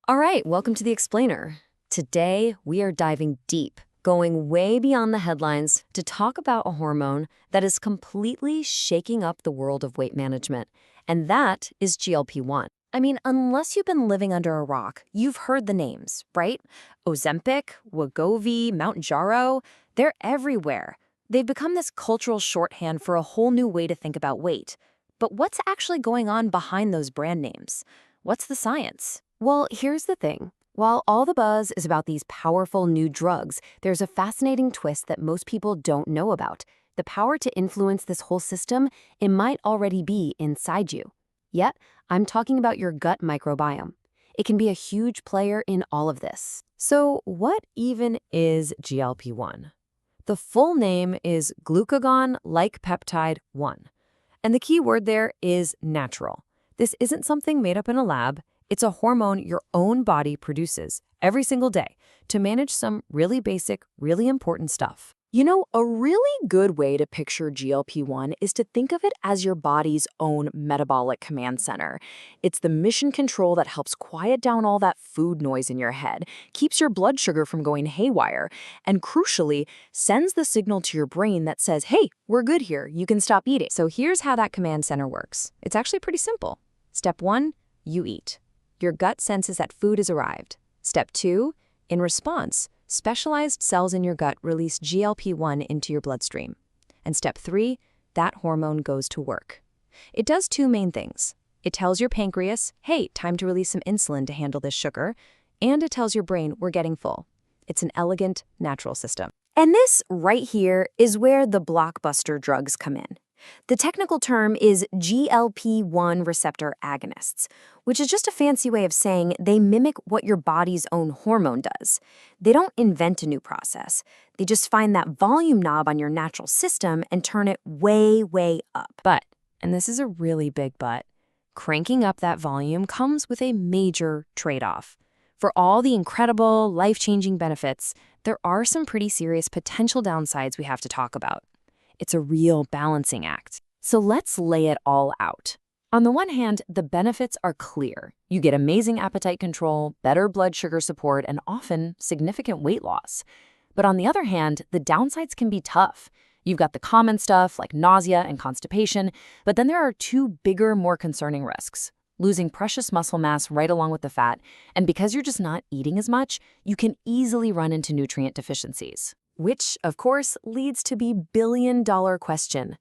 All right, welcome to The Explainer. Today, we are diving deep, going way beyond the headlines to talk about a hormone that is completely shaking up the world of weight management, and that is GLP-1. I mean, unless you've been living under a rock, you've heard the names, right? Ozempic, Wegovy, Mounjaro, they're everywhere. They've become this cultural shorthand for a whole new way to think about weight. But what's actually going on behind those brand names? What's the science? Well, here's the thing. While all the buzz is about these powerful new drugs, there's a fascinating twist that most people don't know about. The power to influence this whole system, it might already be inside you. Yet, I'm talking about your gut microbiome. It can be a huge player in all of this. So, what even is GLP-1? The full name is glucagon-like peptide 1. And the key word there is natural. This isn't something made up in a lab. It's a hormone your own body produces every single day to manage some really basic, really important stuff. You know, a really good way to picture GLP-1 is to think of it as your body's own metabolic command center. It's the mission control that helps quiet down all that food noise in your head, keeps your blood sugar from going haywire, and crucially, sends the signal to your brain that says, hey, we're good here, you can stop eating. So here's how that command center works. It's actually pretty simple. Step 1, you eat. Your gut senses that food has arrived. Step 2, in response, specialized cells in your gut release GLP-1 into your bloodstream. And step 3, that hormone goes to work. It does two main things. It tells your pancreas, hey, time to release some insulin to handle this sugar, and it tells your brain we're getting full. It's an elegant, natural system. And this right here is where the blockbuster drugs come in. The technical term is GLP-1 receptor agonists, which is just a fancy way of saying they mimic what your body's own hormone does. They don't invent a new process. They just find that volume knob on your natural system and turn it way, way up. But, and this is a really big but, cranking up that volume comes with a major trade-off. For all the incredible, life-changing benefits, there are some pretty serious potential downsides we have to talk about. It's a real balancing act. So let's lay it all out. On the one hand, the benefits are clear. You get amazing appetite control, better blood sugar support, and often significant weight loss. But on the other hand, the downsides can be tough. You've got the common stuff like nausea and constipation, but then there are two bigger, more concerning risks. Losing precious muscle mass right along with the fat, and because you're just not eating as much, you can easily run into nutrient deficiencies. Which, of course, leads to the billion-dollar question.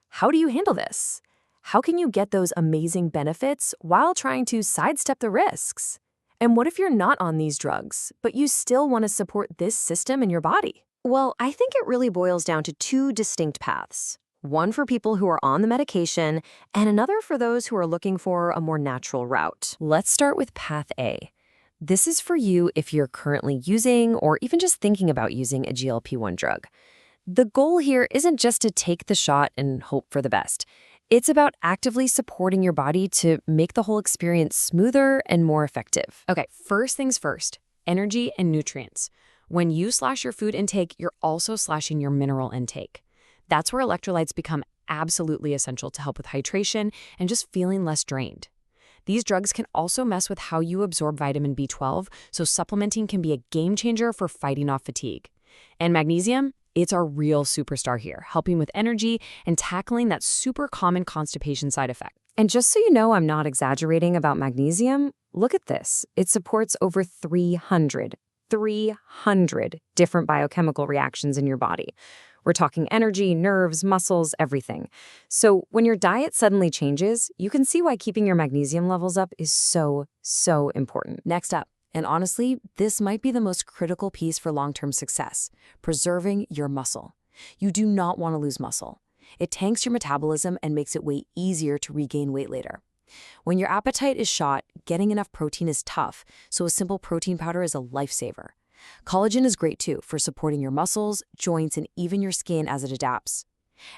How do you handle this? How can you get those amazing benefits while trying to sidestep the risks? And what if you're not on these drugs, but you still want to support this system in your body? Well, I think it really boils down to two distinct paths. One for people who are on the medication, and another for those who are looking for a more natural route. Let's start with Path A. This is for you if you're currently using or even just thinking about using a GLP-1 drug. The goal here isn't just to take the shot and hope for the best. It's about actively supporting your body to make the whole experience smoother and more effective. Okay, first things first, energy and nutrients. When you slash your food intake, you're also slashing your mineral intake. That's where electrolytes become absolutely essential to help with hydration and just feeling less drained. These drugs can also mess with how you absorb vitamin B12, so supplementing can be a game changer for fighting off fatigue. And magnesium, it's our real superstar here, helping with energy and tackling that super common constipation side effect. And just so you know I'm not exaggerating about magnesium, look at this. It supports over 300 different biochemical reactions in your body. We're talking energy, nerves, muscles, everything. So when your diet suddenly changes, you can see why keeping your magnesium levels up is so important. Next up, and honestly, this might be the most critical piece for long-term success, preserving your muscle. You do not want to lose muscle. It tanks your metabolism and makes it way easier to regain weight later. When your appetite is shot, getting enough protein is tough, so a simple protein powder is a lifesaver. Collagen is great too for supporting your muscles, joints, and even your skin as it adapts.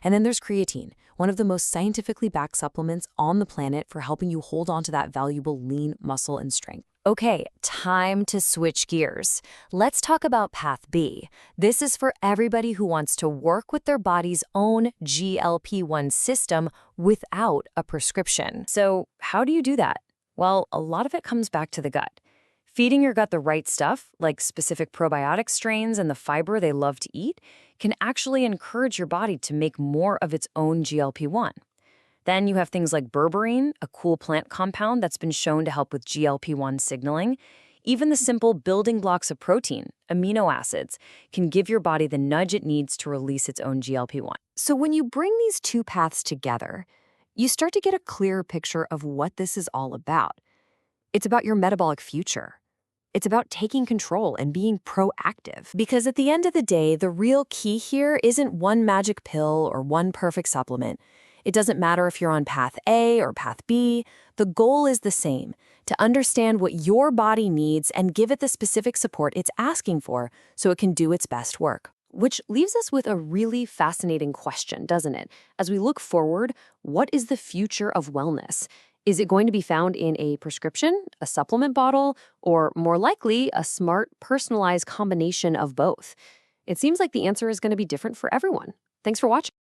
And then there's creatine, one of the most scientifically backed supplements on the planet for helping you hold on to that valuable lean muscle and strength. Okay, time to switch gears. Let's talk about Path B. This is for everybody who wants to work with their body's own GLP-1 system without a prescription. So how do you do that? Well, a lot of it comes back to the gut. Feeding your gut the right stuff, like specific probiotic strains and the fiber they love to eat, can actually encourage your body to make more of its own GLP-1. Then you have things like berberine, a cool plant compound that's been shown to help with GLP-1 signaling. Even the simple building blocks of protein, amino acids, can give your body the nudge it needs to release its own GLP-1. So when you bring these two paths together, you start to get a clearer picture of what this is all about. It's about your metabolic future. It's about taking control and being proactive. Because at the end of the day, the real key here isn't one magic pill or one perfect supplement. It doesn't matter if you're on path A or path B. The goal is the same: to understand what your body needs and give it the specific support it's asking for so it can do its best work. Which leaves us with a really fascinating question, doesn't it? As we look forward, what is the future of wellness? Is it going to be found in a prescription, a supplement bottle, or more likely, a smart, personalized combination of both? It seems like the answer is going to be different for everyone. Thanks for watching.